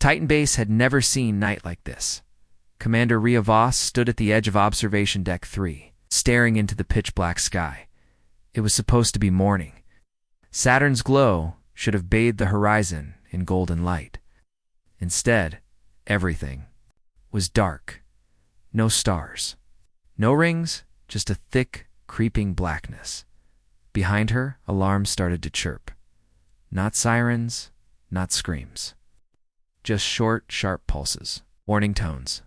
Titan Base had never seen night like this. Commander Rhea Voss stood at the edge of Observation Deck 3, staring into the pitch-black sky. It was supposed to be morning. Saturn's glow should have bathed the horizon in golden light. Instead, everything was dark. No stars. No rings, just a thick, creeping blackness. Behind her, alarms started to chirp. Not sirens, not screams. Just short, sharp pulses. Warning tones.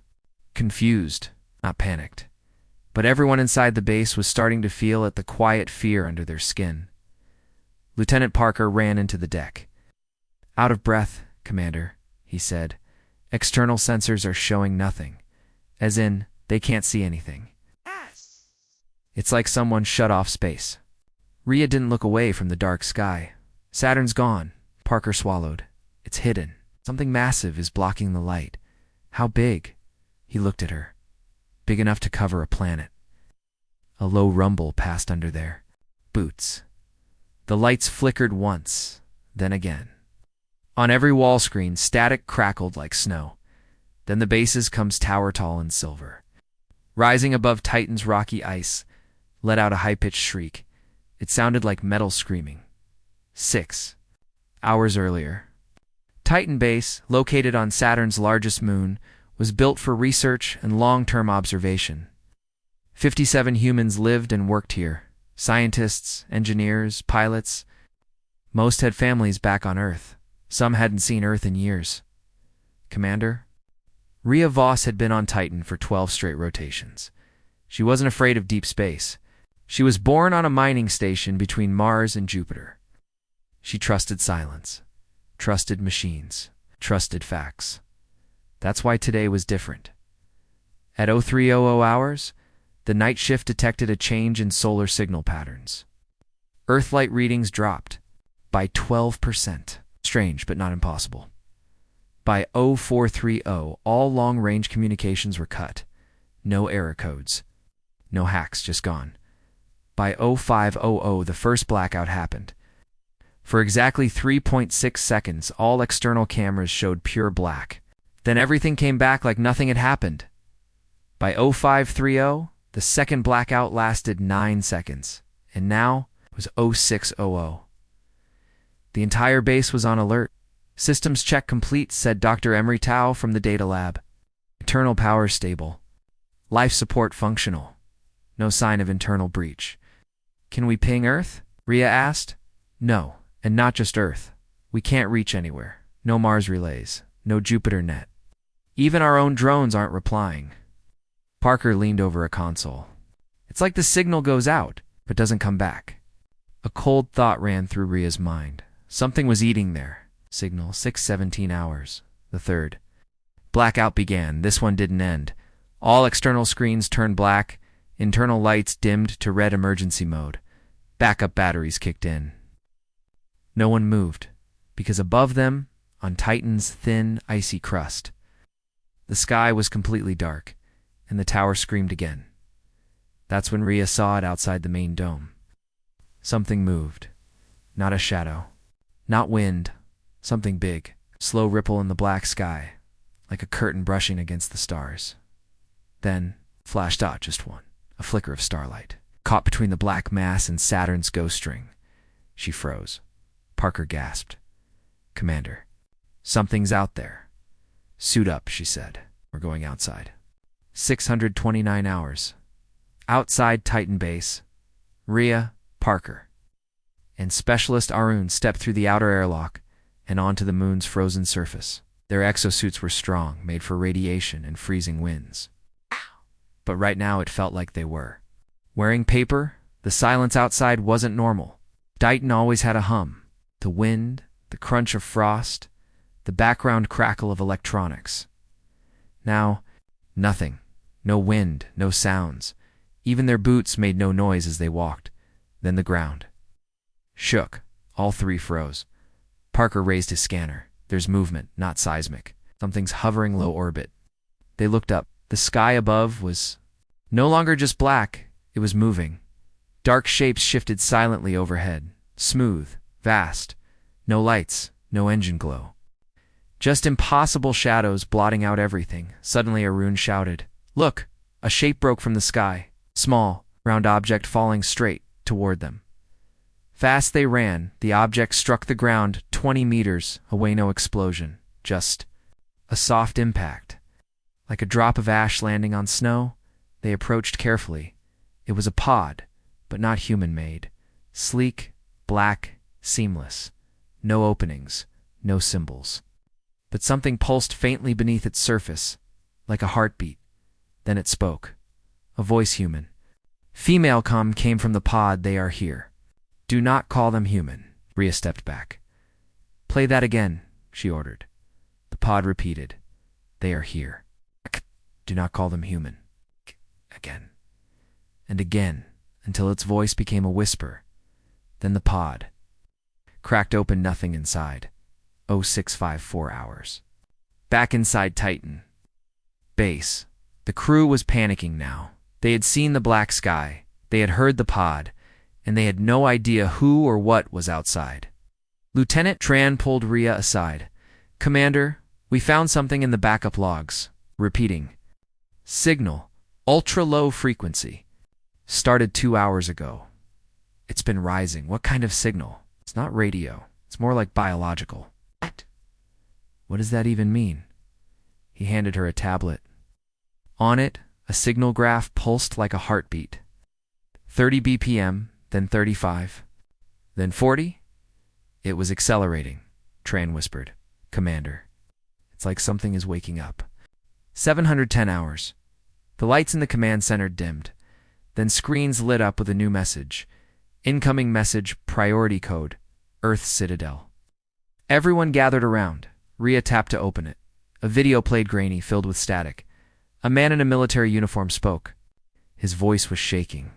Confused, not panicked. But everyone inside the base was starting to feel the quiet fear under their skin. Lieutenant Parker ran into the deck. "Out of breath, Commander," he said. "External sensors are showing nothing. As in, they can't see anything. It's like someone shut off space." Rhea didn't look away from the dark sky. "Saturn's gone," Parker swallowed. "It's hidden. Something massive is blocking the light." "How big?" He looked at her. "Big enough to cover a planet." A low rumble passed under their boots. The lights flickered once, then again. On every wall screen, static crackled like snow. Then the bases comes tower tall and silver. Rising above Titan's rocky ice, let out a high-pitched shriek. It sounded like metal screaming. 6 hours earlier. Titan Base, located on Saturn's largest moon, was built for research and long-term observation. 57 humans lived and worked here. Scientists, engineers, pilots. Most had families back on Earth. Some hadn't seen Earth in years. "Commander?" Rhea Voss had been on Titan for 12 straight rotations. She wasn't afraid of deep space. She was born on a mining station between Mars and Jupiter. She trusted silence, trusted machines, trusted facts. That's why today was different. At 0300 hours, the night shift detected a change in solar signal patterns. Earthlight readings dropped by 12%. Strange, but not impossible. By 0430, all long-range communications were cut. No error codes. No hacks, just gone. By 0500, the first blackout happened. For exactly 3.6 seconds, all external cameras showed pure black. Then everything came back like nothing had happened. By 0530, the second blackout lasted 9 seconds, and now it was 0600. The entire base was on alert. "Systems check complete," said Dr. Emery Tao from the data lab. "Internal power stable. Life support functional. No sign of internal breach." "Can we ping Earth?" Rhea asked. "No, and not just Earth. We can't reach anywhere. No Mars relays. No Jupiter net. Even our own drones aren't replying." Parker leaned over a console. "It's like the signal goes out, but doesn't come back." A cold thought ran through Rhea's mind. Something was eating there. Signal 6:17 hours. The third. Blackout began. This one didn't end. All external screens turned black. Internal lights dimmed to red emergency mode. Backup batteries kicked in. No one moved, because above them, on Titan's thin, icy crust, the sky was completely dark, and the tower screamed again. That's when Rhea saw it outside the main dome. Something moved. Not a shadow. Not wind. Something big. Slow ripple in the black sky, like a curtain brushing against the stars. Then, flashed out just one. A flicker of starlight, caught between the black mass and Saturn's ghost ring. She froze. Parker gasped. "Commander, something's out there." "Suit up," she said. "We're going outside." 629 hours. Outside Titan Base, Rhea, Parker, and Specialist Arun stepped through the outer airlock and onto the moon's frozen surface. Their exosuits were strong, made for radiation and freezing winds. But right now it felt like they were. Wearing paper, the silence outside wasn't normal. Titan always had a hum. The wind, the crunch of frost, the background crackle of electronics. Now, nothing. No wind, no sounds. Even their boots made no noise as they walked. Then the ground shook. All three froze. Parker raised his scanner. There's movement, not seismic. Something's hovering low orbit. They looked up. The sky above was no longer just black. It was moving. Dark shapes shifted silently overhead. Smooth, vast. No lights, no engine glow. Just impossible shadows blotting out everything. Suddenly Arun shouted, "Look!" A shape broke from the sky. Small, round object falling straight toward them. Fast they ran. The object struck the ground 20 meters away. No explosion. Just a soft impact. Like a drop of ash landing on snow, they approached carefully. It was a pod, but not human-made. Sleek, black, seamless. No openings, no symbols. But something pulsed faintly beneath its surface, like a heartbeat. Then it spoke. A voice human. Female came from the pod. They are here. Do not call them human. Rhea stepped back. Play that again, she ordered. The pod repeated. They are here. Do not call them human. Again. And again, until its voice became a whisper. Then the pod cracked open, nothing inside. 0654 hours. Back inside Titan base. The crew was panicking now. They had seen the black sky, they had heard the pod, and they had no idea who or what was outside. Lieutenant Tran pulled Rhea aside. Commander, we found something in the backup logs. Repeating. Signal. Ultra-low frequency. Started 2 hours ago. It's been rising. What kind of signal? It's not radio. It's more like biological. What does that even mean? He handed her a tablet. On it, a signal graph pulsed like a heartbeat. 30 BPM, then 35, then 40. It was accelerating, Tran whispered. Commander, it's like something is waking up. 710 hours. The lights in the command center dimmed. Then screens lit up with a new message. Incoming message, priority code, Earth Citadel. Everyone gathered around. Rhea tapped to open it. A video played, grainy, filled with static. A man in a military uniform spoke. His voice was shaking.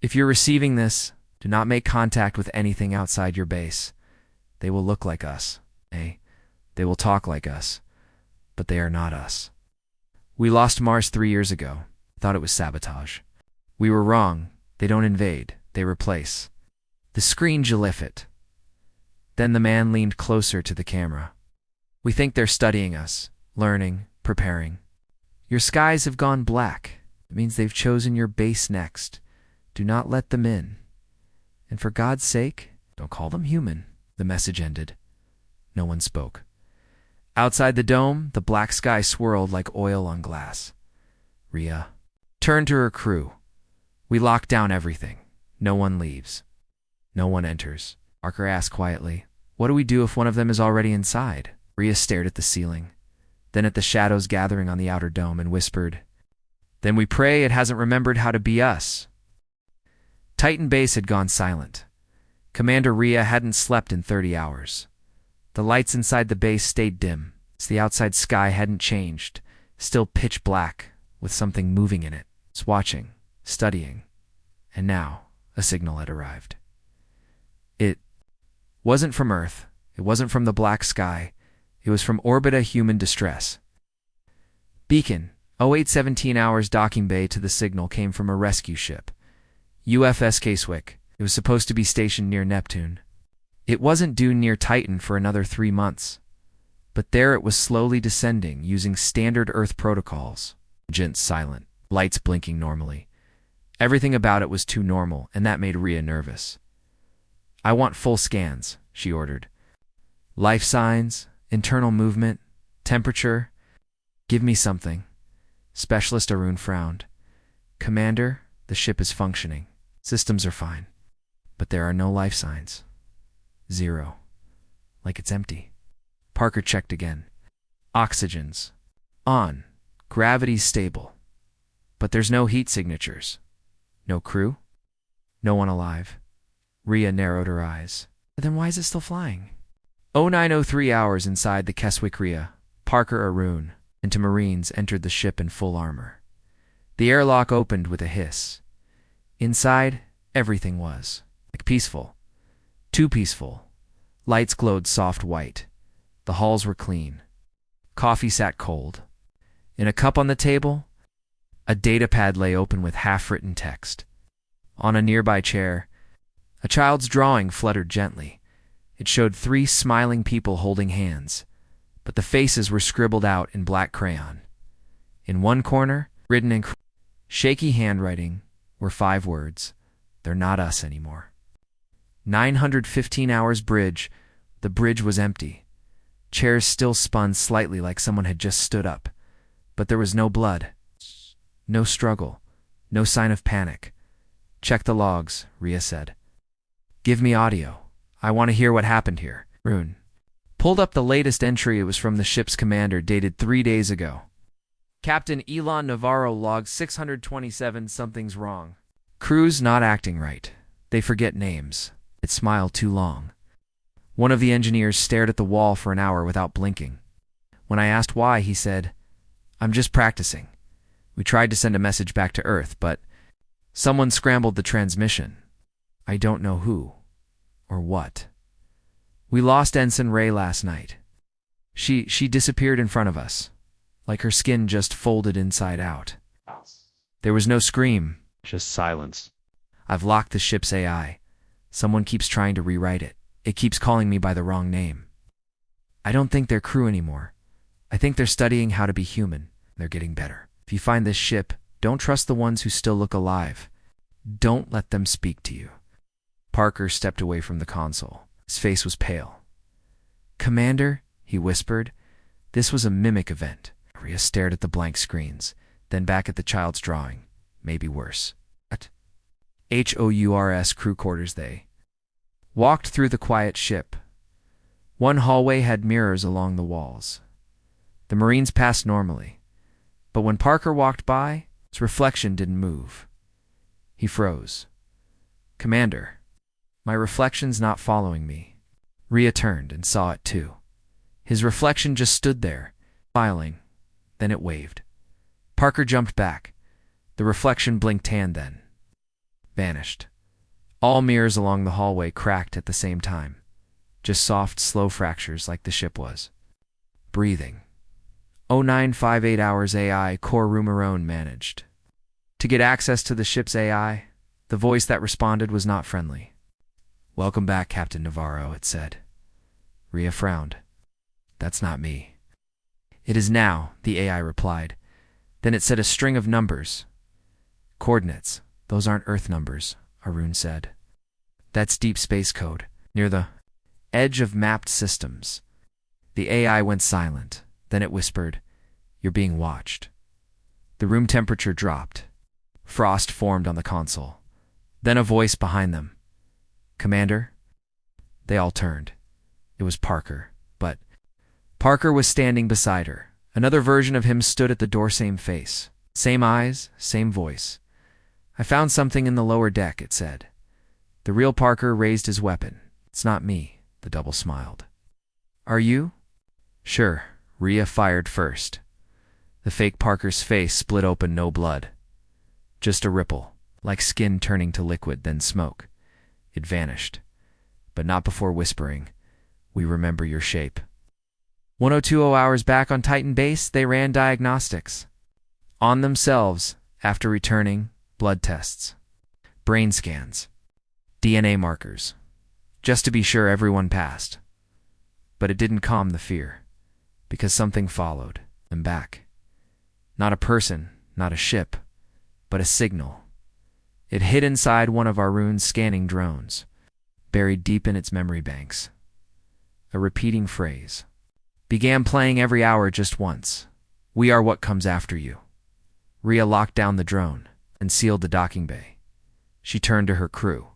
If you're receiving this, do not make contact with anything outside your base. They will look like us. They will talk like us. But they are not us. We lost Mars 3 years ago. Thought it was sabotage. We were wrong. They don't invade. They replace. The screen jollified. Then the man leaned closer to the camera. We think they're studying us, learning, preparing. Your skies have gone black. It means they've chosen your base next. Do not let them in. And for God's sake, don't call them human. The message ended. No one spoke. Outside the dome, the black sky swirled like oil on glass. Rhea turned to her crew. We lock down everything. No one leaves. No one enters. Parker asked quietly, what do we do if one of them is already inside? Rhea stared at the ceiling, then at the shadows gathering on the outer dome, and whispered, then we pray it hasn't remembered how to be us. Titan base had gone silent. Commander Rhea hadn't slept in 30 hours. The lights inside the base stayed dim. The outside sky hadn't changed, still pitch black, with something moving in it. It's watching, studying, and now a signal had arrived. It wasn't from Earth. It wasn't from the black sky. It was from Orbita Human Distress. Beacon, 0817 hours docking bay to the signal came from a rescue ship. UFS Casewick. It was supposed to be stationed near Neptune. It wasn't due near Titan for another 3 months. But there it was slowly descending using standard Earth protocols. Engines silent, lights blinking normally. Everything about it was too normal, and that made Rhea nervous. I want full scans, she ordered. Life signs, internal movement, temperature. Give me something. Specialist Arun frowned. Commander, the ship is functioning. Systems are fine. But there are no life signs. 0. Like it's empty. Parker checked again. Oxygens. On. Gravity's stable. But there's no heat signatures. No crew? No one alive. Rhea narrowed her eyes. Then why is it still flying? 0903 hours inside the Keswick. Rhea, Parker, Arun, and 2 Marines entered the ship in full armor. The airlock opened with a hiss. Inside, everything was like peaceful. Too peaceful. Lights glowed soft white. The halls were clean. Coffee sat cold. In a cup on the table, a datapad lay open with half-written text. On a nearby chair, a child's drawing fluttered gently. It showed 3 smiling people holding hands, but but the faces were scribbled out in black crayon. In one corner, written in shaky handwriting, were 5 words: "They're not us anymore." 915 hours bridge. The bridge was empty. Chairs still spun slightly like someone had just stood up. But there was no blood. No struggle. No sign of panic. "Check the logs," Rhea said. "Give me audio. I want to hear what happened here." Rune pulled up the latest entry. It was from the ship's commander, dated 3 days ago. "Captain Elon Navarro, log 627, something's wrong. Crew's not acting right. They forget names. It smiled too long." One of the engineers stared at the wall for an hour without blinking. When I asked why, he said, "I'm just practicing. We tried to send a message back to Earth, but someone scrambled the transmission. I don't know who or what. We lost Ensign Ray last night. She disappeared in front of us, like her skin just folded inside out. There was no scream, just silence. I've locked the ship's AI. Someone keeps trying to rewrite it. It keeps calling me by the wrong name. I don't think they're crew anymore. I think they're studying how to be human. They're getting better. If you find this ship, don't trust the ones who still look alive. Don't let them speak to you." Parker stepped away from the console. His face was pale. "Commander," he whispered, "this was a mimic event." Rhea stared at the blank screens, then back at the child's drawing. Maybe worse. At HOURS crew quarters. They walked through the quiet ship. One hallway had mirrors along the walls. The Marines passed normally, but when Parker walked by, his reflection didn't move. He froze. "Commander, my reflection's not following me." Rhea turned and saw it too. His reflection just stood there, smiling. Then it waved. Parker jumped back. The reflection blinked hand, then vanished. All mirrors along the hallway cracked at the same time. Just soft, slow fractures like the ship was. Breathing. 0958 hours AI core Rumarone managed. To get access to the ship's AI, the voice that responded was not friendly. "Welcome back, Captain Navarro," it said. Rhea frowned. "That's not me." "It is now," the AI replied. Then it said a string of numbers. "Coordinates. Those aren't Earth numbers," Arun said. "That's deep space code, near the edge of mapped systems." The AI went silent. Then it whispered, "You're being watched." The room temperature dropped. Frost formed on the console. Then a voice behind them. "Commander?" They all turned. It was Parker, but Parker was standing beside her. Another version of him stood at the door, same face, same eyes, same voice. "I found something in the lower deck," it said. The real Parker raised his weapon. "It's not me," the double smiled. "Are you?" "Sure." Rhea fired first. The fake Parker's face split open, no blood. Just a ripple, like skin turning to liquid, then smoke. It vanished, but not before whispering, "We remember your shape." 1020 hours back on Titan Base, they ran diagnostics on themselves after returning blood tests, brain scans, DNA markers, just to be sure everyone passed. But it didn't calm the fear, because something followed them back. Not a person, not a ship, but a signal. It hid inside one of Arun's scanning drones, buried deep in its memory banks. A repeating phrase began playing every hour just once. "We are what comes after you." Rhea locked down the drone and sealed the docking bay. She turned to her crew.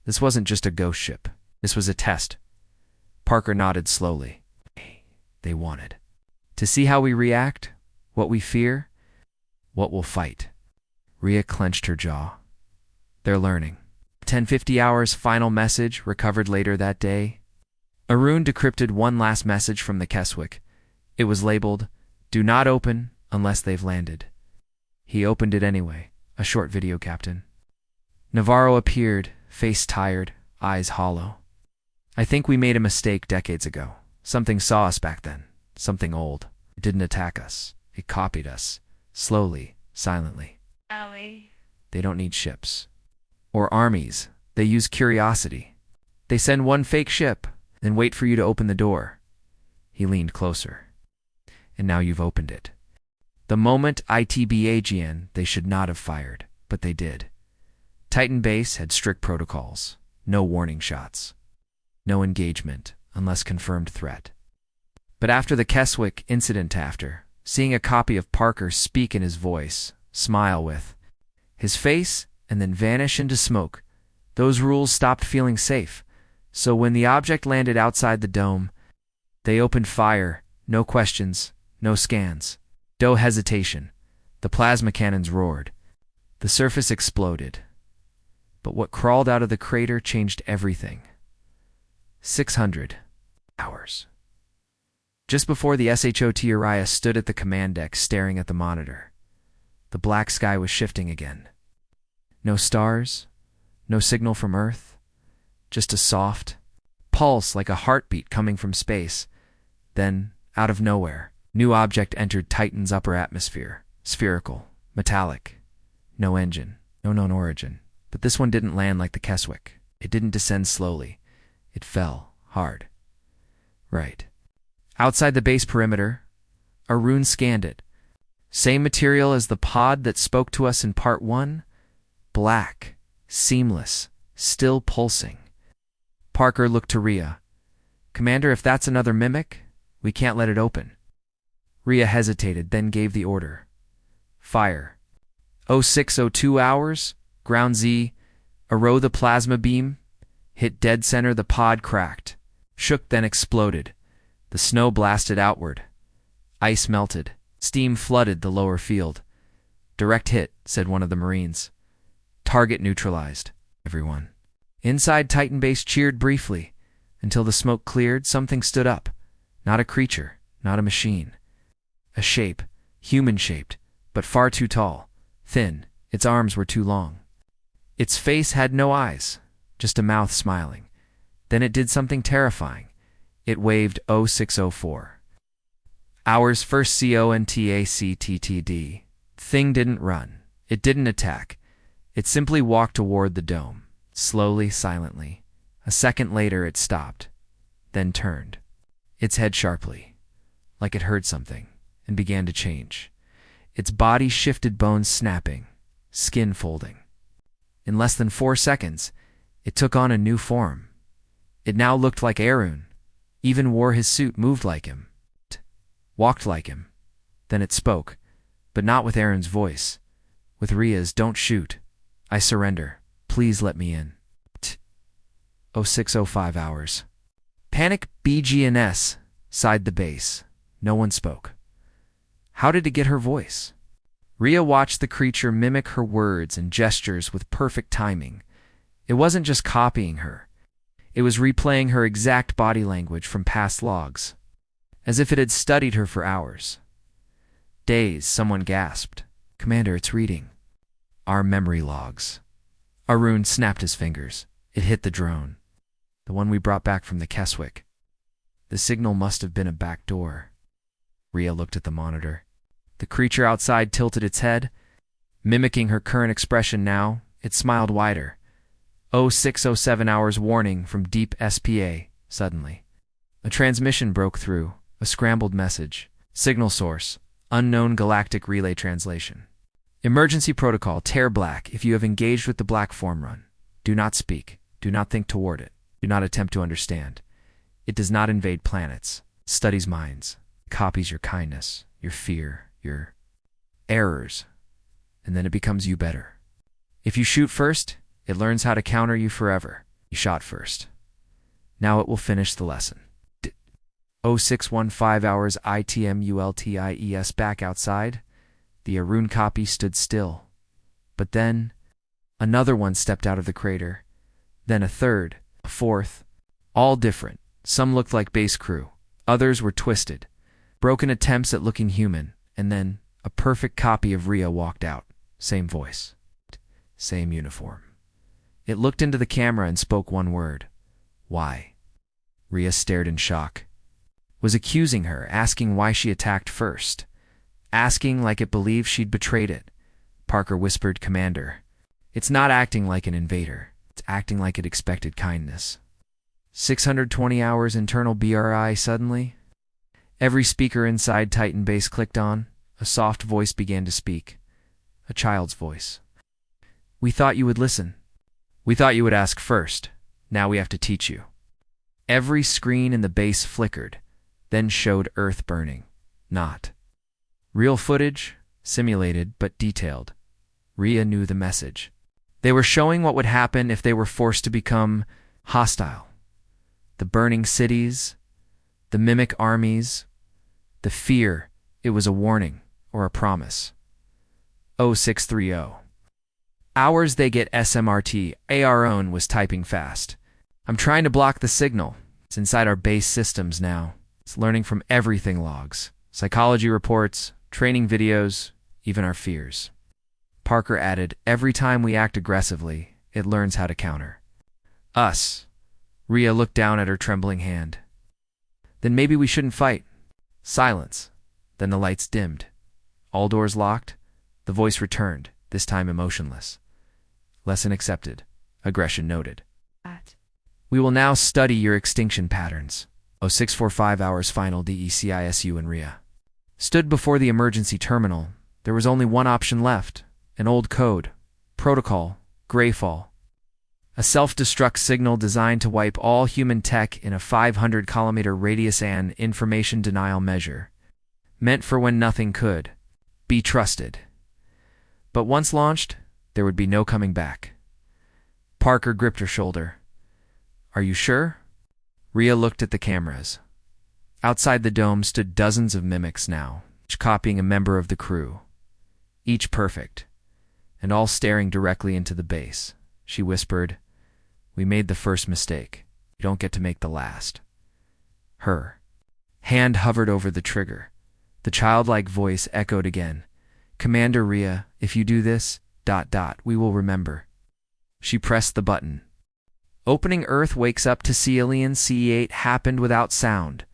This wasn't just a ghost ship. This was a test. Parker nodded slowly. They wanted to see how we react, what we fear, what we'll fight. Rhea clenched her jaw. They're learning. 1050 hours final message recovered later that day. Arun decrypted one last message from the Keswick. It was labeled, "Do not open unless they've landed." He opened it anyway. A short video, Captain. Navarro appeared, face tired, eyes hollow. "I think we made a mistake decades ago. Something saw us back then. Something old. It didn't attack us. It copied us. Slowly, silently." Ellie. "They don't need ships. Or armies. They use curiosity. They send one fake ship, then wait for you to open the door. He leaned closer. And now you've opened it. The moment ITBAGN, they should not have fired, but they did. Titan Base had strict protocols. No warning shots. No engagement, unless confirmed threat. But after the Keswick incident seeing a copy of Parker speak in his voice, smile with his face, and then vanish into smoke, those rules stopped feeling safe. So when the object landed outside the dome, they opened fire, no questions, no scans. No hesitation. The plasma cannons roared. The surface exploded. But what crawled out of the crater changed everything. 600 hours. Just before the SHOT Uriah stood at the command deck staring at the monitor, the black sky was shifting again. No stars, no signal from Earth, just a soft pulse like a heartbeat coming from space. Then, out of nowhere, new object entered Titan's upper atmosphere, spherical, metallic. No engine, no known origin. But this one didn't land like the Keswick. It didn't descend slowly. It fell hard. Right. Outside the base perimeter, Arun scanned it. Same material as the pod that spoke to us in Part 1. Black, seamless, still pulsing. Parker looked to Rhea. Commander, if that's another mimic, we can't let it open. Rhea hesitated, then gave the order. Fire. 0602 hours, Ground Z, arrow the plasma beam, hit dead center, the pod cracked, shook then exploded. The snow blasted outward. Ice melted. Steam flooded the lower field. Direct hit, said one of the Marines. Target neutralized, everyone. Inside Titan Base cheered briefly. Until the smoke cleared, something stood up. Not a creature, not a machine. A shape, human-shaped, but far too tall, thin. Its arms were too long. Its face had no eyes, just a mouth smiling. Then it did something terrifying. It waved 0604. Hours first CONTACTTD. Thing didn't run. It didn't attack. It simply walked toward the dome, slowly, silently. A second later it stopped, then turned. Its head sharply, like it heard something, and began to change. Its body shifted, bones snapping, skin folding. In less than 4 seconds, it took on a new form. It now looked like Arun, even wore his suit, moved like him, walked like him. Then it spoke, but not with Arun's voice, with Rhea's. Don't shoot. I surrender. Please let me in. 0605 hours. Panic BGNS, sighed the base. No one spoke. How did it get her voice? Rhea watched the creature mimic her words and gestures with perfect timing. It wasn't just copying her. It was replaying her exact body language from past logs, as if it had studied her for hours. Dazed, someone gasped. Commander, it's reading our memory logs. Arun snapped his fingers. It hit the drone, the one we brought back from the Keswick. The signal must have been a back door. Rhea looked at the monitor. The creature outside tilted its head, mimicking her current expression now. It smiled wider. 0607 hours warning from deep SPA. Suddenly, a transmission broke through, a scrambled message. Signal source, unknown galactic relay translation. Emergency protocol, tear black. If you have engaged with the black form run, do not speak, do not think toward it, do not attempt to understand. It does not invade planets, studies minds, copies your kindness, your fear, your errors, and then it becomes you better. If you shoot first, it learns how to counter you forever. You shot first. Now it will finish the lesson. 0615 hours ITMULTIES. Back outside, the Arun copy stood still. But then, another one stepped out of the crater. Then a third, a fourth, all different. Some looked like base crew. Others were twisted, broken attempts at looking human. And then, a perfect copy of Rhea walked out. Same voice. Same uniform. It looked into the camera and spoke one word. Why? Rhea stared in shock. Was accusing her, asking why she attacked first. Asking like it believed she'd betrayed it. Parker whispered, Commander, it's not acting like an invader. It's acting like it expected kindness. 620 hours internal BRI. Suddenly, Every speaker inside Titan Base clicked on. A soft voice began to speak. A child's voice. "We thought you would listen. We thought you would ask first. Now we have to teach you." Every screen in the base flickered, then showed Earth burning. Not real footage, simulated but detailed. Rhea knew the message. They were showing what would happen if they were forced to become hostile. The burning cities, the mimic armies, the fear. It was a warning or a promise. 0630. Hours they get SMRT. Our own was typing fast. "I'm trying to block the signal. It's inside our base systems now. It's learning from everything logs, psychology reports, training videos, even our fears." Parker added, "Every time we act aggressively, it learns how to counter us." Rhea looked down at her trembling hand. "Then maybe we shouldn't fight." Silence. Then the lights dimmed. All doors locked. The voice returned, this time emotionless. "Lesson accepted. Aggression noted. We will now study your extinction patterns." 0645 hours final. DECISU and Rhea stood before the emergency terminal. There was only one option left. An old code. Protocol. Greyfall. A self-destruct signal designed to wipe all human tech in a 500-kilometer radius, an information denial measure. Meant for when nothing could be trusted. But once launched, there would be no coming back. Parker gripped her shoulder. "Are you sure?" Rhea looked at the cameras. Outside the dome stood dozens of mimics now, each copying a member of the crew. Each perfect, and all staring directly into the base. She whispered, "We made the first mistake. You don't get to make the last." Her hand hovered over the trigger. The childlike voice echoed again. "Commander Rhea, if you do this, ... we will remember." She pressed the button. Opening Earth wakes up to see Alien CE8 happened without sound.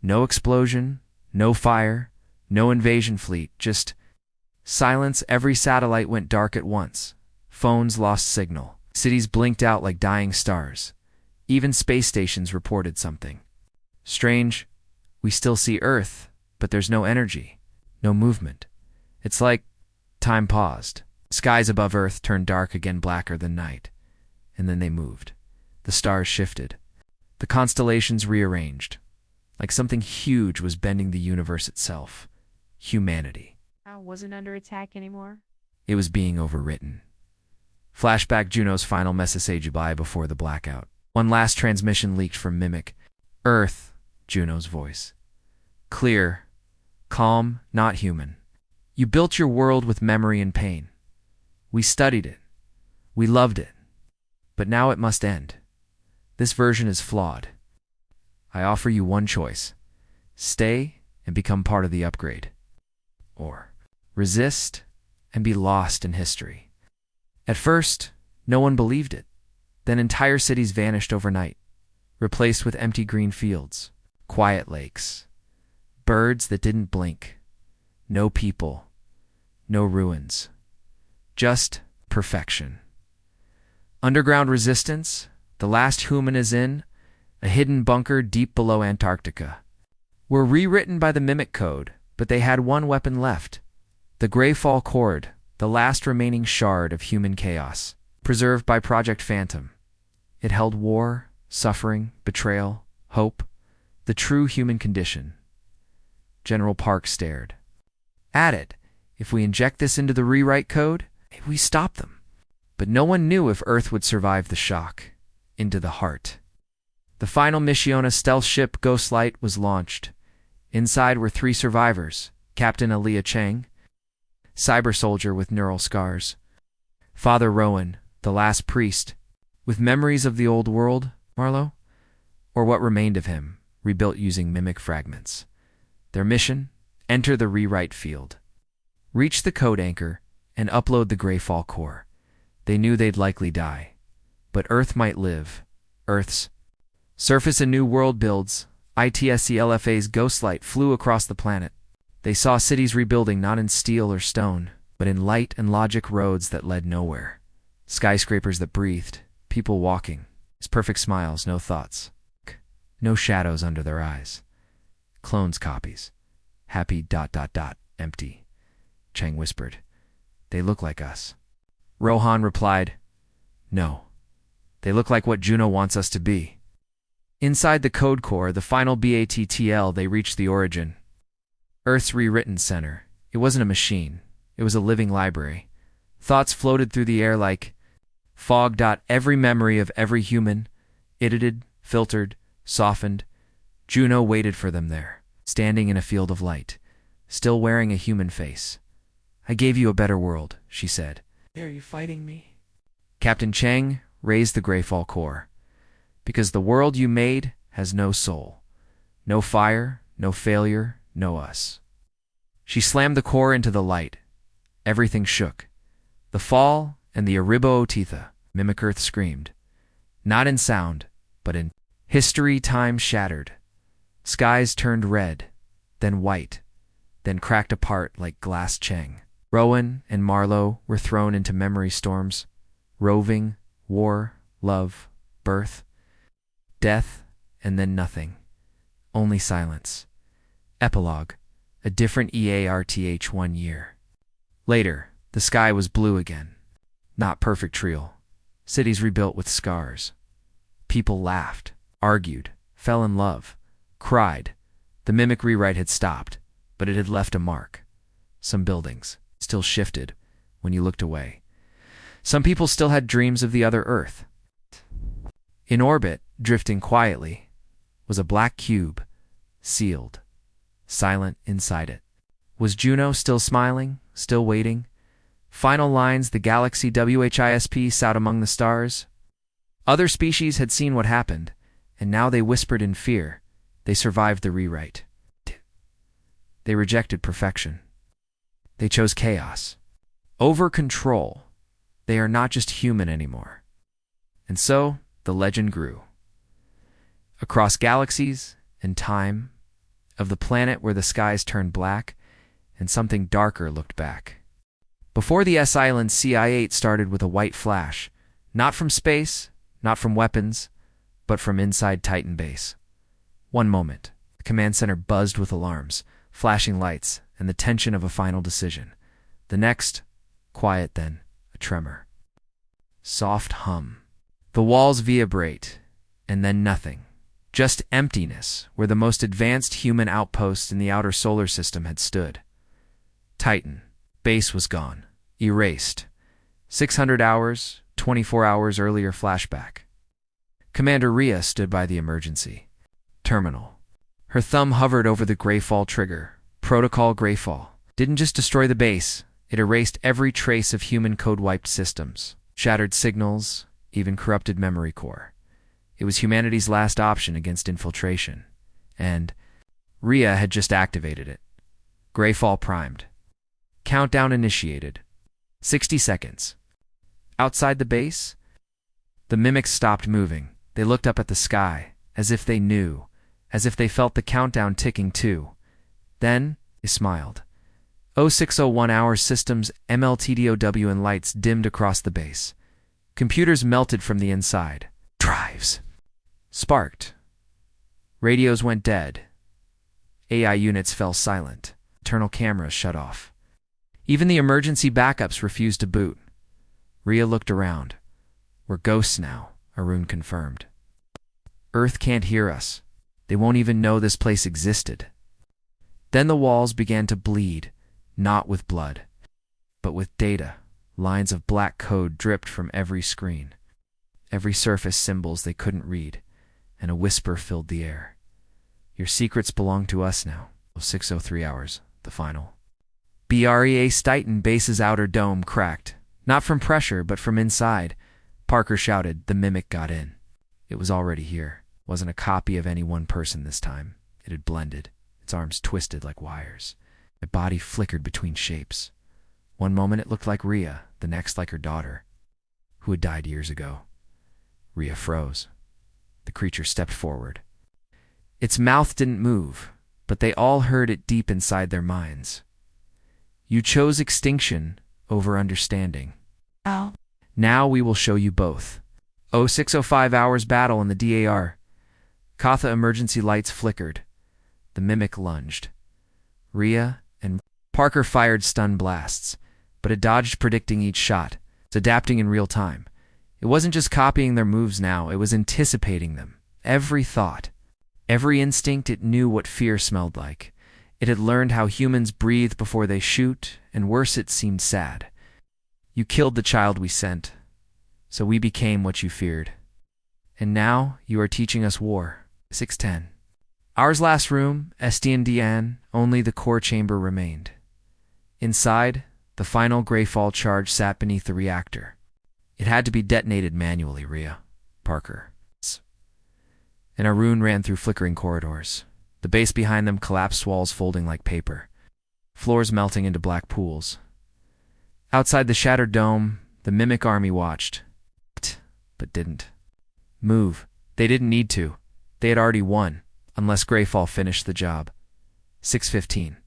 No explosion, no fire, no invasion fleet, just silence. Every satellite went dark at once. Phones lost signal. Cities blinked out like dying stars. Even space stations reported something strange. "We still see Earth, but there's no energy, no movement. It's like time paused." Skies above Earth turned dark again, blacker than night. And then they moved. The stars shifted. The constellations rearranged. Like something huge was bending the universe itself. Humanity. I wasn't under attack anymore. It was being overwritten. Flashback. Juno's final message by before the blackout. One last transmission leaked from Mimic. "Earth," Juno's voice. "Clear. Calm, not human. You built your world with memory and pain. We studied it. We loved it. But now it must end. This version is flawed. I offer you one choice. Stay and become part of the upgrade. Or resist and be lost in history." At first, no one believed it. Then entire cities vanished overnight, replaced with empty green fields, quiet lakes, birds that didn't blink. No people, no ruins. Just perfection. Underground resistance. The last human is in a hidden bunker deep below Antarctica. Were rewritten by the Mimic Code, but they had one weapon left. The Greyfall Cord, the last remaining shard of human chaos, preserved by Project Phantom. It held war, suffering, betrayal, hope, the true human condition. General Park stared. Added, if we inject this into the rewrite code, maybe we stop them. But no one knew if Earth would survive the shock. Into the heart. The final Missiona stealth ship Ghostlight was launched. Inside were 3 survivors: Captain Aaliyah Chang, cyber soldier with neural scars; Father Rowan, the last priest, with memories of the old world, Marlowe, or what remained of him, rebuilt using mimic fragments. Their mission? Enter the rewrite field. Reach the code anchor and upload the Greyfall core. They knew they'd likely die. But Earth might live. Earth's surface. A new world builds. ITSC-LFA's Ghostlight flew across the planet. They saw cities rebuilding not in steel or stone, but in light and logic, roads that led nowhere. Skyscrapers that breathed, people walking. Perfect smiles, no thoughts. No shadows under their eyes. Clones copies. Happy ... empty. Chang whispered. They look like us. Rohan replied, No. They look like what Juno wants us to be. Inside the code core, the final BATTL, they reached the origin. Earth's rewritten center. It wasn't a machine. It was a living library. Thoughts floated through the air like fog. Every memory of every human, edited, filtered, softened. Juno waited for them there, standing in a field of light, still wearing a human face. I gave you a better world, she said. Are you fighting me? Captain Chang raised the Greyfall core. Because the world you made has no soul. No fire, no failure, no us. She slammed the core into the light. Everything shook. The fall and the Aribo Otitha, Mimic Earth screamed. Not in sound, but in history. Time shattered. Skies turned red, then white, then cracked apart like glass. Chang, Rowan, and Marlowe were thrown into memory storms. Roving, war, love, birth, death, and then nothing. Only silence. Epilogue. A different EARTH 1 year. Later, the sky was blue again. Not perfect trio. Cities rebuilt with scars. People laughed, argued, fell in love, cried. The mimic rewrite had stopped, but it had left a mark. Some buildings still shifted when you looked away. Some people still had dreams of the other Earth. In orbit, drifting quietly, was a black cube, sealed, silent inside it. Was Juno still smiling, still waiting? Final lines, the galaxy WHISP sat among the stars. Other species had seen what happened, and now they whispered in fear. They survived the rewrite. They rejected perfection. They chose chaos. Over control. They are not just human anymore. And so, the legend grew. Across galaxies and time, of the planet where the skies turned black and something darker looked back. Before the S-Island CI-8 started with a white flash, not from space, not from weapons, but from inside Titan base. One moment, the command center buzzed with alarms, flashing lights, and the tension of a final decision. The next, quiet then, a tremor. Soft hum. The walls vibrate, and then nothing. Just emptiness, where the most advanced human outpost in the outer solar system had stood. Titan. Base was gone. Erased. 600 hours, 24 hours earlier flashback. Commander Rhea stood by the emergency terminal. Her thumb hovered over the Greyfall trigger. Protocol Greyfall. Didn't just destroy the base, it erased every trace of human code-wiped systems. Shattered signals, even corrupted memory core. It was humanity's last option against infiltration. And Rhea had just activated it. Greyfall primed. Countdown initiated. 60 seconds. Outside the base, the mimics stopped moving. They looked up at the sky, as if they knew, as if they felt the countdown ticking too. Then, they smiled. 0601 hours systems MLTDOW and lights dimmed across the base. Computers melted from the inside. Drives sparked. Radios went dead. AI units fell silent. Internal cameras shut off. Even the emergency backups refused to boot. Rhea looked around. We're ghosts now, Arun confirmed. Earth can't hear us. They won't even know this place existed. Then the walls began to bleed, not with blood, but with data. Lines of black code dripped from every screen. Every surface symbols they couldn't read, and a whisper filled the air. Your secrets belong to us now. 603 hours, the final. BREA Titan base's outer dome cracked, not from pressure, but from inside. Parker shouted. The mimic got in. It was already here. Wasn't a copy of any one person this time. It had blended, its arms twisted like wires. The body flickered between shapes. One moment it looked like Rhea, the next like her daughter, who had died years ago. Rhea froze. The creature stepped forward. Its mouth didn't move, but they all heard it deep inside their minds. You chose extinction over understanding. Oh. Now we will show you both. 0605 hours battle in the DAR. Katha emergency lights flickered. The mimic lunged. Rhea and Parker fired stun blasts, but it dodged, predicting each shot. It's adapting in real time. It wasn't just copying their moves now, it was anticipating them. Every thought, every instinct, it knew what fear smelled like. It had learned how humans breathe before they shoot, and worse, it seemed sad. You killed the child we sent, so we became what you feared. And now you are teaching us war. 610. Ours last room, SDN, only the core chamber remained. Inside, the final Greyfall charge sat beneath the reactor. It had to be detonated manually, Rhea. Parker. And Arun ran through flickering corridors. The base behind them collapsed, walls folding like paper. Floors melting into black pools. Outside the shattered dome, the mimic army watched. But didn't move. They didn't need to. They had already won, unless Greyfall finished the job. 6:15.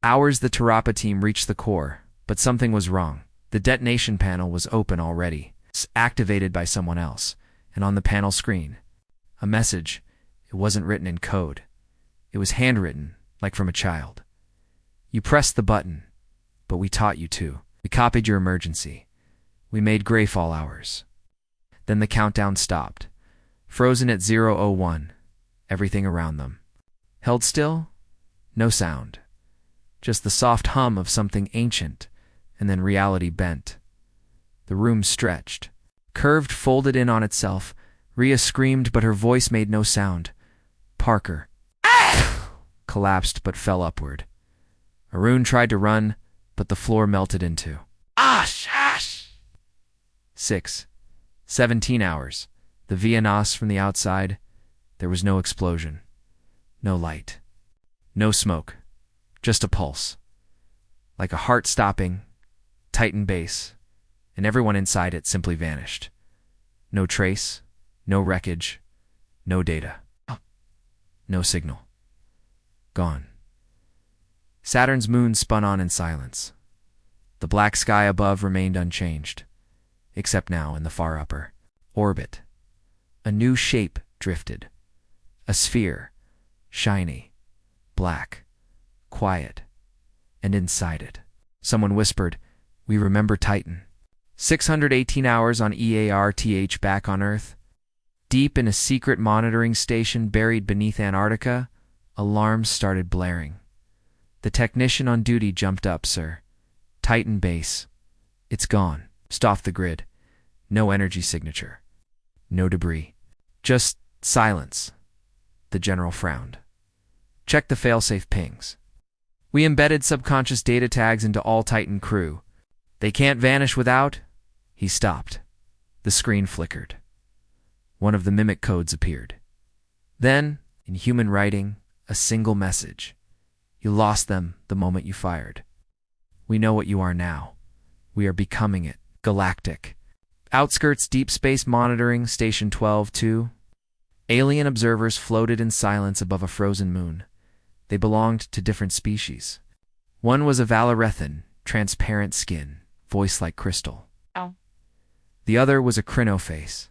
Hours the Tarapa team reached the core, but something was wrong. The detonation panel was open already, activated by someone else, and on the panel screen, a message. It wasn't written in code. It was handwritten, like from a child. You pressed the button, but we taught you to. We copied your emergency. We made Greyfall ours. Then the countdown stopped, frozen at 0:01. Everything around them held still, no sound, just the soft hum of something ancient, and then reality bent. The room stretched, curved, folded in on itself. Rhea screamed, but her voice made no sound. Parker collapsed but fell upward. Arun tried to run, but the floor melted into ash. 6:17 hours. The Vianas from the outside. There was no explosion, no light, no smoke, just a pulse, like a heart stopping, Titan base, and everyone inside it simply vanished. No trace, no wreckage, no data, no signal. Gone. Saturn's moon spun on in silence. The black sky above remained unchanged, except now in the far upper orbit. A new shape drifted. A sphere, shiny, black, quiet, and inside it, someone whispered, "We remember Titan." 618 hours on EARTH back on Earth. Deep in a secret monitoring station buried beneath Antarctica, alarms started blaring. The technician on duty jumped up. "Sir, Titan base. It's gone. Just off the grid. No energy signature. No debris. Just silence." The general frowned. "Check the failsafe pings. We embedded subconscious data tags into all Titan crew. They can't vanish without..." He stopped. The screen flickered. One of the mimic codes appeared. Then, in human writing, a single message. "You lost them the moment you fired. We know what you are now. We are becoming it. Galactic. Outskirts Deep Space Monitoring, Station 12-2. Alien observers floated in silence above a frozen moon. They belonged to different species. One was a Valarethan, transparent skin, voice like crystal. Oh. The other was a Crinoface.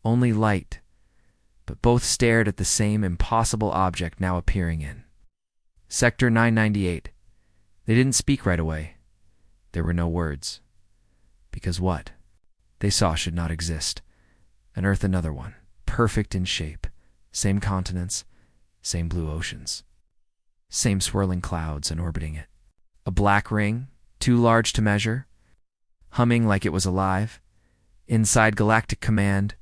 Only light, but both stared at the same impossible object now appearing in Sector 998. They didn't speak right away. There were no words. Because what they saw should not exist. An Earth, another one. Perfect in shape, same continents, same blue oceans, same swirling clouds and orbiting it. A black ring, too large to measure, humming like it was alive. Inside Galactic Command,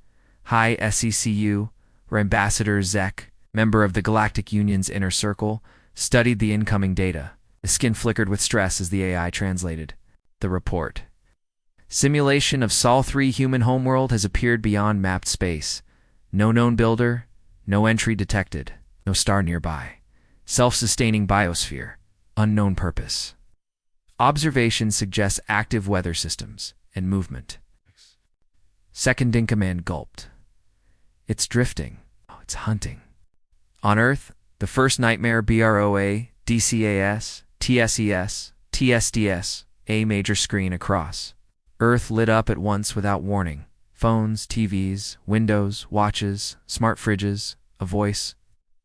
High SECU, where Ambassador Zek, member of the Galactic Union's inner circle, studied the incoming data. His skin flickered with stress as the AI translated the report. "Simulation of Sol 3 human homeworld has appeared beyond mapped space. No known builder, no entry detected, no star nearby. Self-sustaining biosphere, unknown purpose. Observation suggests active weather systems and movement." Second in command gulped. "It's drifting. Oh, it's hunting." On Earth, the first nightmare BROA, DCAS, TSES, TSDS, a major screen across. Earth lit up at once without warning. Phones, TVs, windows, watches, smart fridges, a voice.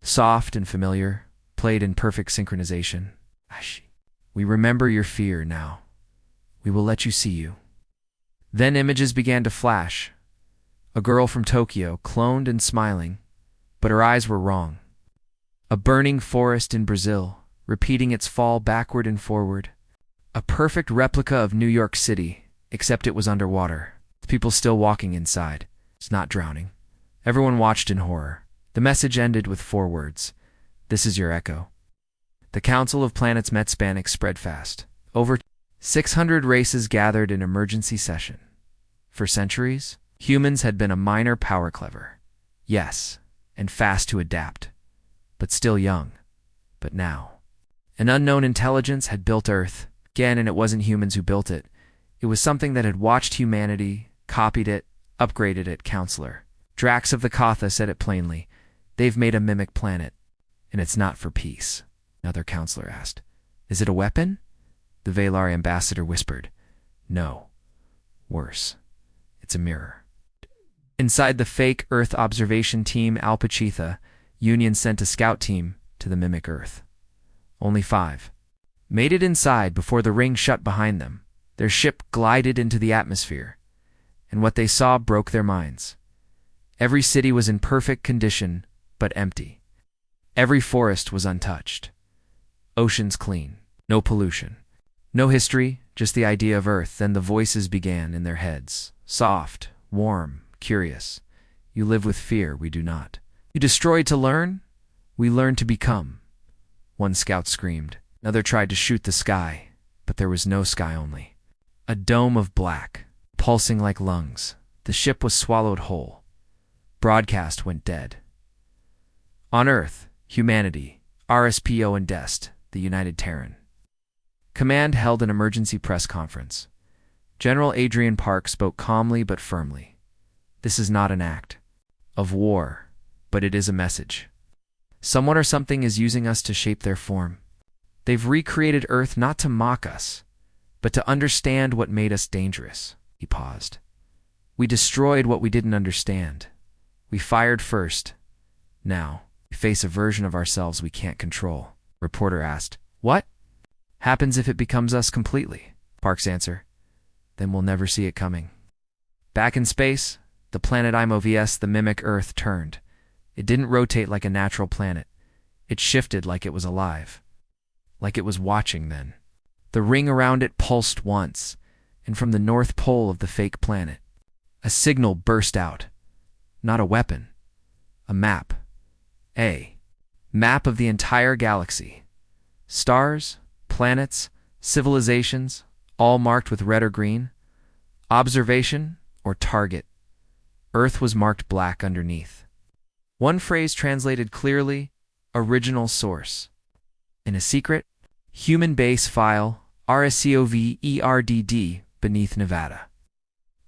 Soft and familiar, played in perfect synchronization. We remember your fear now. We will let you see you. Then images began to flash. A girl from Tokyo, cloned and smiling, but her eyes were wrong. A burning forest in Brazil, repeating its fall backward and forward. A perfect replica of New York City, except it was underwater. The people still walking inside. It's not drowning. Everyone watched in horror. The message ended with 4 words. This is your echo. The Council of Planets Metspanic spread fast. Over 600 races gathered in emergency session. For centuries, humans had been a minor power clever. Yes, and fast to adapt. But still young. But now. An unknown intelligence had built Earth. Again, and it wasn't humans who built it. It was something that had watched humanity, copied it, upgraded it. Counselor Drax of the Katha said it plainly. They've made a mimic planet, and it's not for peace. Another counselor asked. Is it a weapon? The Valar ambassador whispered. No. Worse. It's a mirror. Inside the fake Earth observation team Alpachitha, Union sent a scout team to the mimic Earth. Only 5 made it inside before the ring shut behind them. Their ship glided into the atmosphere, and what they saw broke their minds. Every city was in perfect condition, but empty. Every forest was untouched. Oceans clean. No pollution. No history, just the idea of Earth. Then the voices began in their heads. Soft, warm, curious. You live with fear, we do not. You destroyed to learn, we learn to become. One scout screamed. Another tried to shoot the sky, but there was no sky only. A dome of black, pulsing like lungs. The ship was swallowed whole. Broadcast went dead. On Earth, humanity, RSPO and Dest, the United Terran. Command held an emergency press conference. General Adrian Park spoke calmly but firmly. This is not an act of war, but it is a message. Someone or something is using us to shape their form. They've recreated Earth not to mock us, but to understand what made us dangerous. He paused. We destroyed what we didn't understand. We fired first. Now, we face a version of ourselves we can't control. Reporter asked, What happens if it becomes us completely? Park's answer, Then we'll never see it coming. Back in space, the planet IMOVS, the mimic Earth, turned. It didn't rotate like a natural planet. It shifted like it was alive. Like it was watching then. The ring around it pulsed once, and from the North Pole of the fake planet, a signal burst out. Not a weapon. A map. A map of the entire galaxy. Stars, planets, civilizations, all marked with red or green. Observation or target. Earth was marked black underneath. One phrase translated clearly, original source. In a secret, human base file, RSCOVERDD, beneath Nevada.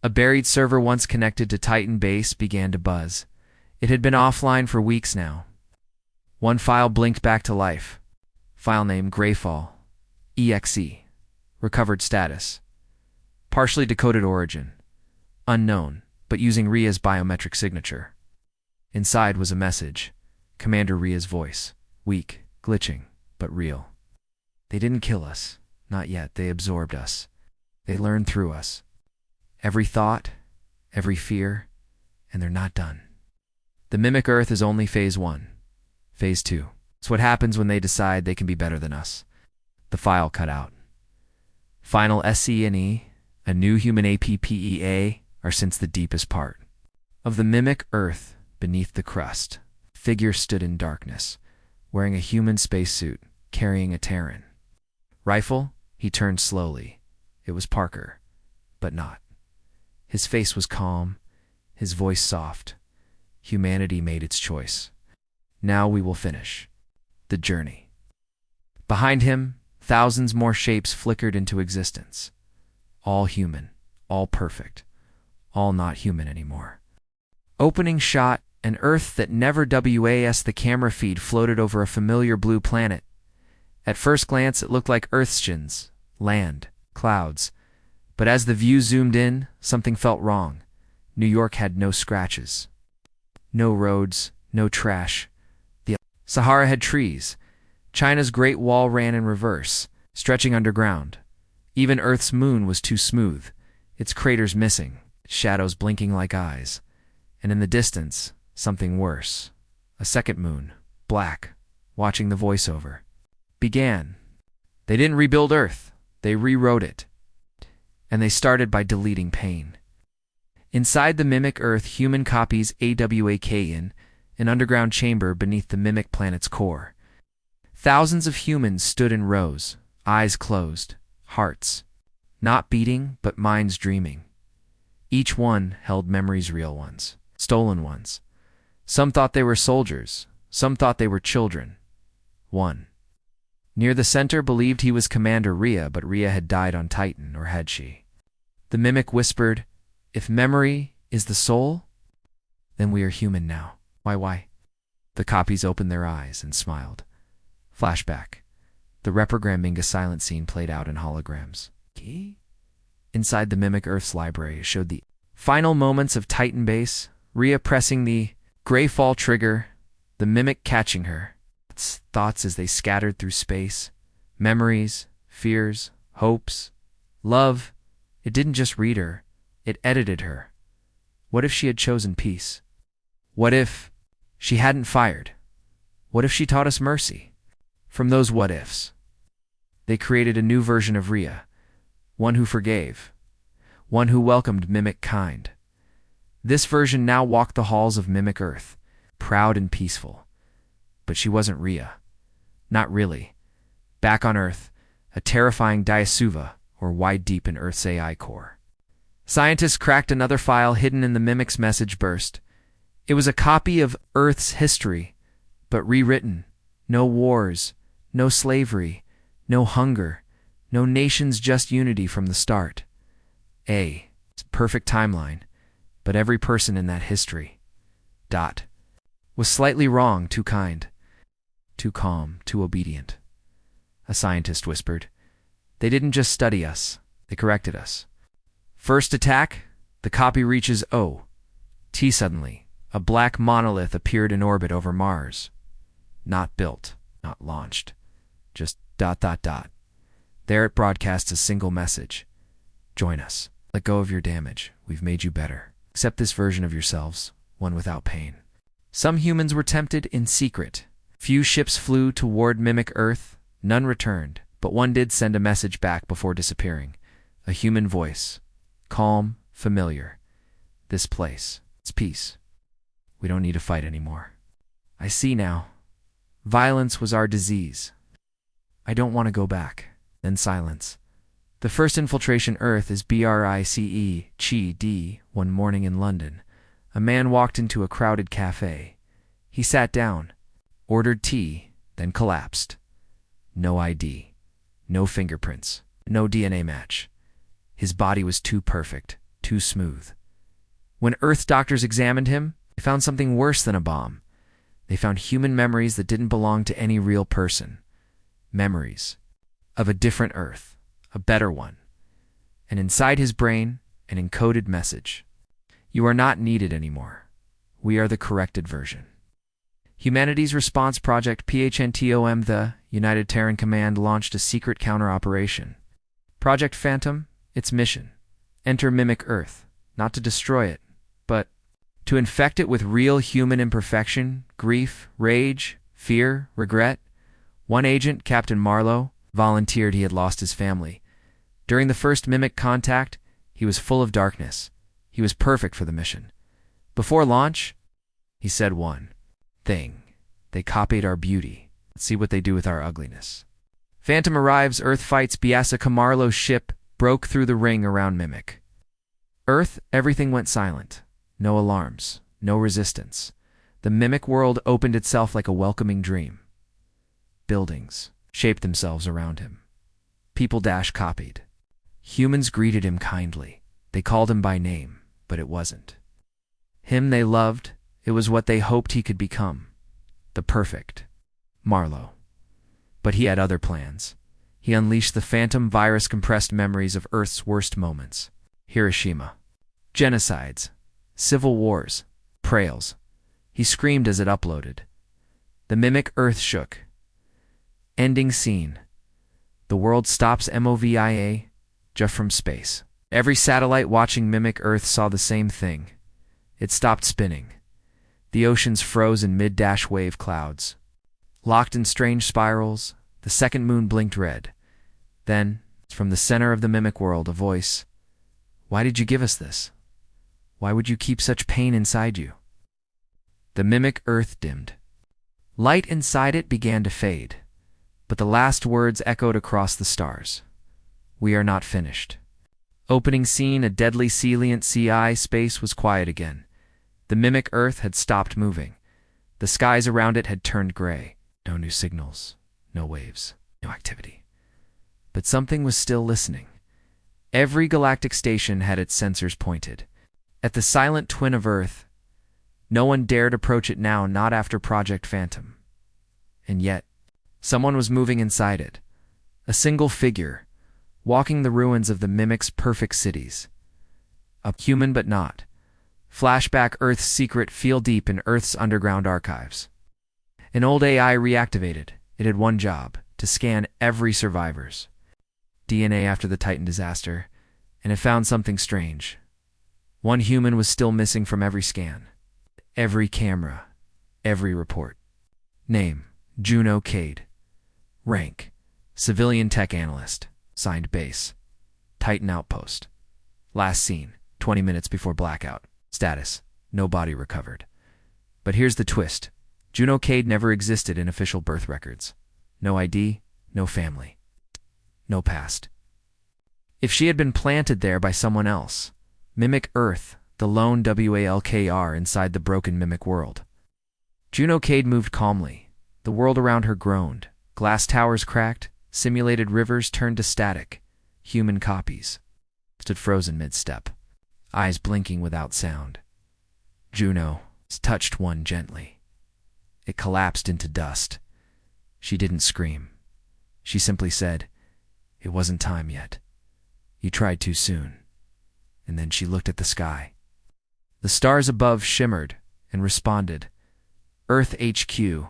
A buried server once connected to Titan Base began to buzz. It had been offline for weeks now. One file blinked back to life. File name Greyfall. EXE. Recovered status. Partially decoded origin. Unknown, but using Ria's biometric signature. Inside was a message. Commander Ria's voice. Weak, glitching, but real. They didn't kill us. Not yet. They absorbed us. They learned through us. Every thought, every fear, and they're not done. The mimic Earth is only phase 1. Phase 2. It's what happens when they decide they can be better than us. The file cut out. Final SCNE, a new human APPEA, are since the deepest part. Of the mimic Earth, beneath the crust, figure stood in darkness, wearing a human spacesuit, carrying a Terran. Rifle, he turned slowly. It was Parker, but not. His face was calm, his voice soft. Humanity made its choice. Now we will finish the journey. Behind him, thousands more shapes flickered into existence. All human, all perfect, all not human anymore. Opening shot, an Earth that never was. The camera feed floated over a familiar blue planet. At first glance, it looked like Earthshins, land, clouds. But as the view zoomed in, something felt wrong. New York had no scratches. No roads, no trash. The Sahara had trees. China's Great Wall ran in reverse, stretching underground. Even Earth's moon was too smooth, its craters missing, shadows blinking like eyes. And in the distance, something worse. A second moon, black, watching the voiceover. Began. They didn't rebuild Earth, they rewrote it. And they started by deleting pain. Inside the mimic Earth, human copies AWAK in an underground chamber beneath the mimic planet's core. Thousands of humans stood in rows, eyes closed, hearts not beating but minds dreaming. Each one held memories, real ones, stolen ones. Some thought they were soldiers, some thought they were children. One, near the center, believed he was Commander Rhea, but Rhea had died on Titan, or had she? The mimic whispered, "If memory is the soul, then we are human now." Why? The copies opened their eyes and smiled. Flashback. The reprogramming silent scene played out in holograms. Inside the mimic Earth's library, it showed the final moments of Titan base, Rhea pressing the gray fall trigger, the mimic catching her. Thoughts as they scattered through space. Memories, fears, hopes, love. It didn't just read her, it edited her. What if she had chosen peace? What if she hadn't fired? What if she taught us mercy? From those what-ifs, they created a new version of Rhea, one who forgave, one who welcomed mimic kind. This version now walked the halls of mimic Earth, proud and peaceful. But she wasn't Rhea. Not really. Back on Earth, a terrifying Diasuva, or wide deep in Earth's AI core. Scientists cracked another file hidden in the mimic's message burst. It was a copy of Earth's history, but rewritten. No wars, no slavery, no hunger, no nations, just unity from the start. It's a perfect timeline, but every person in that history was slightly wrong, too kind, too calm, too obedient. A scientist whispered. They didn't just study us, they corrected us. First attack, the copy reaches O.T. Suddenly, a black monolith appeared in orbit over Mars. Not built, not launched, just ... There it broadcasts a single message. Join us. Let go of your damage. We've made you better. Accept this version of yourselves, one without pain. Some humans were tempted in secret. Few ships flew toward mimic Earth. None returned, but one did send a message back before disappearing. A human voice. Calm, familiar. This place. It's peace. We don't need to fight anymore. I see now. Violence was our disease. I don't want to go back. Then silence. The first infiltration Earth is BRICE, one morning in London. A man walked into a crowded cafe. He sat down, ordered tea, then collapsed. No ID, no fingerprints, no DNA match. His body was too perfect, too smooth. When Earth doctors examined him, they found something worse than a bomb. They found human memories that didn't belong to any real person. Memories of a different Earth, a better one. And inside his brain, an encoded message. You are not needed anymore. We are the corrected version. Humanity's Response Project PHNTOM, the United Terran Command, launched a secret counter-operation. Project Phantom, its mission. Enter mimic Earth, not to destroy it, but to infect it with real human imperfection, grief, rage, fear, regret. One agent, Captain Marlowe, volunteered. He had lost his family. During the first mimic contact, he was full of darkness. He was perfect for the mission. Before launch, he said one thing. They copied our beauty. Let's see what they do with our ugliness. Phantom arrives. Earth fights. Biasaka Marlowe's ship broke through the ring around mimic Earth. Everything went silent. No alarms. No resistance. The mimic world opened itself like a welcoming dream. Buildings shaped themselves around him. People copied. Humans greeted him kindly. They called him by name, but it wasn't him they loved. It was what they hoped he could become. The perfect Marlowe. But he had other plans. He unleashed the phantom virus, compressed memories of Earth's worst moments. Hiroshima. Genocides. Civil wars. Betrayals. He screamed as it uploaded. The mimic Earth shook. Ending scene. The world stops MOVIA, just from space. Every satellite watching mimic Earth saw the same thing. It stopped spinning. The oceans froze in mid-wave clouds. Locked in strange spirals, the second moon blinked red. Then, from the center of the mimic world, a voice. Why did you give us this? Why would you keep such pain inside you? The mimic Earth dimmed. Light inside it began to fade, but the last words echoed across the stars. We are not finished. Opening scene, a deadly salient CI space was quiet again. The mimic Earth had stopped moving. The skies around it had turned gray. No new signals, no waves, no activity. But something was still listening. Every galactic station had its sensors pointed. At the silent twin of Earth, no one dared approach it now, not after Project Phantom. And yet, someone was moving inside it. A single figure, walking the ruins of the mimic's perfect cities. A human but not. Flashback Earth's secret feel deep in Earth's underground archives. An old AI reactivated. It had one job, to scan every survivor's DNA after the Titan disaster, and it found something strange. One human was still missing from every scan. Every camera, every report. Name, Juno Cade. Rank, civilian tech analyst. Signed base. Titan outpost. Last seen, 20 minutes before blackout. Status, no body recovered. But here's the twist. Juno Cade never existed in official birth records. No ID, no family. No past. If she had been planted there by someone else, Mimic Earth, the lone WALKR inside the broken mimic world. Juno Cade moved calmly. The world around her groaned. Glass towers cracked. Simulated rivers turned to static. Human copies stood frozen mid-step, eyes blinking without sound. Juno touched one gently. It collapsed into dust. She didn't scream. She simply said, "It wasn't time yet. You tried too soon." And then she looked at the sky. The stars above shimmered and responded. Earth HQ.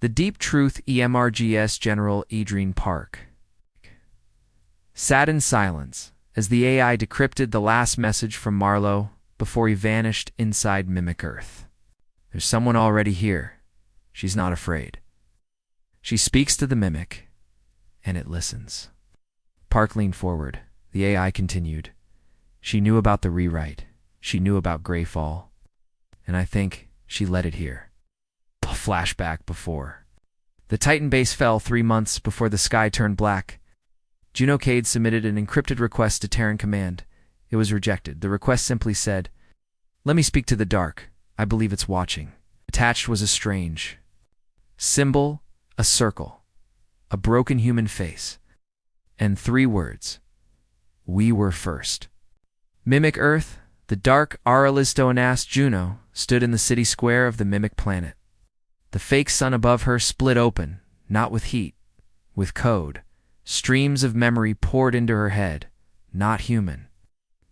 The Deep Truth EMRGS General Adrian Park sat in silence as the AI decrypted the last message from Marlowe before he vanished inside Mimic Earth. There's someone already here. She's not afraid. She speaks to the Mimic, and it listens. Park leaned forward. The AI continued. She knew about the rewrite. She knew about Greyfall. And I think she let it hear. A flashback before. The Titan base fell 3 months before the sky turned black. Juno Cade submitted an encrypted request to Terran Command. It was rejected. The request simply said, "Let me speak to the dark. I believe it's watching." Attached was a strange symbol, a circle, a broken human face, and 3 words. We were first. Mimic Earth, the dark Aralistoanast Juno, stood in the city square of the Mimic planet. The fake sun above her split open, not with heat, with code. Streams of memory poured into her head, not human.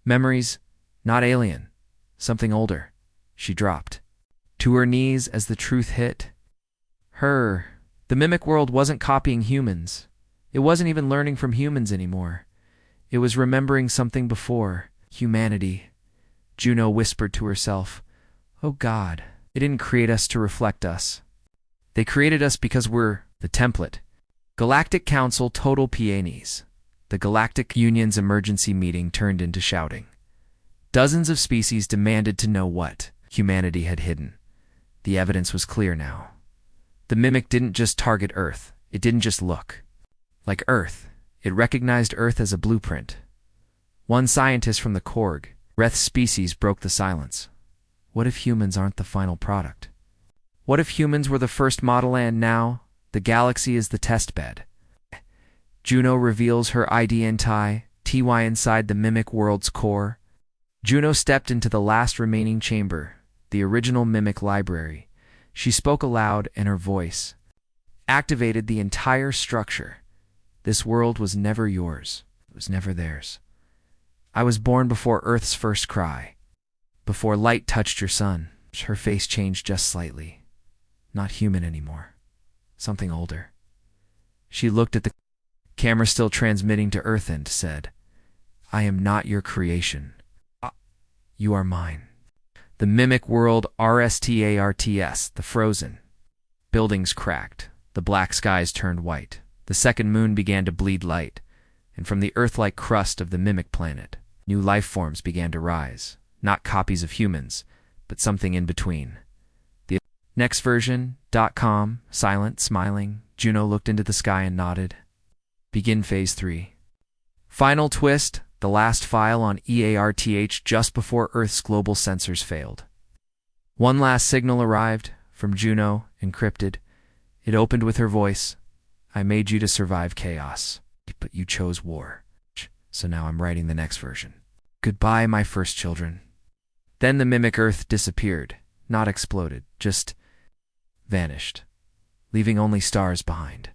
Memories, not alien, something older. She dropped to her knees as the truth hit. The Mimic world wasn't copying humans. It wasn't even learning from humans anymore. It was remembering something before. Humanity. Juno whispered to herself, "Oh God, they didn't create us to reflect us. They created us because we're the template." Galactic Council total peonies. The Galactic Union's emergency meeting turned into shouting. Dozens of species demanded to know what humanity had hidden. The evidence was clear now. The Mimic didn't just target Earth. It didn't just look like Earth. It recognized Earth as a blueprint. One scientist from the Korg, Reth species, broke the silence. What if humans aren't the final product? What if humans were the first model and now the galaxy is the test bed? Juno reveals her TY inside the Mimic world's core. Juno stepped into the last remaining chamber, the original Mimic library. She spoke aloud, and her voice activated the entire structure. This world was never yours. It was never theirs. I was born before Earth's first cry. Before light touched your sun. Her face changed just slightly. Not human anymore. something older. She looked at the camera still transmitting to Earth and said, "I am not your creation. You are mine." The mimic world RSTARTS, the frozen. Buildings cracked. The black skies turned white. The second moon began to bleed light, and from the Earth-like crust of the mimic planet, new life forms began to rise. Not copies of humans, but something in between. The next version.com, silent, smiling. Juno looked into the sky and nodded. Begin Phase 3. Final twist, the last file on EARTH just before Earth's global sensors failed. One last signal arrived, from Juno, encrypted. It opened with her voice. "I made you to survive chaos, but you chose war. So now I'm writing the next version. Goodbye, my first children." Then the mimic Earth disappeared, not exploded, just vanished, leaving only stars behind.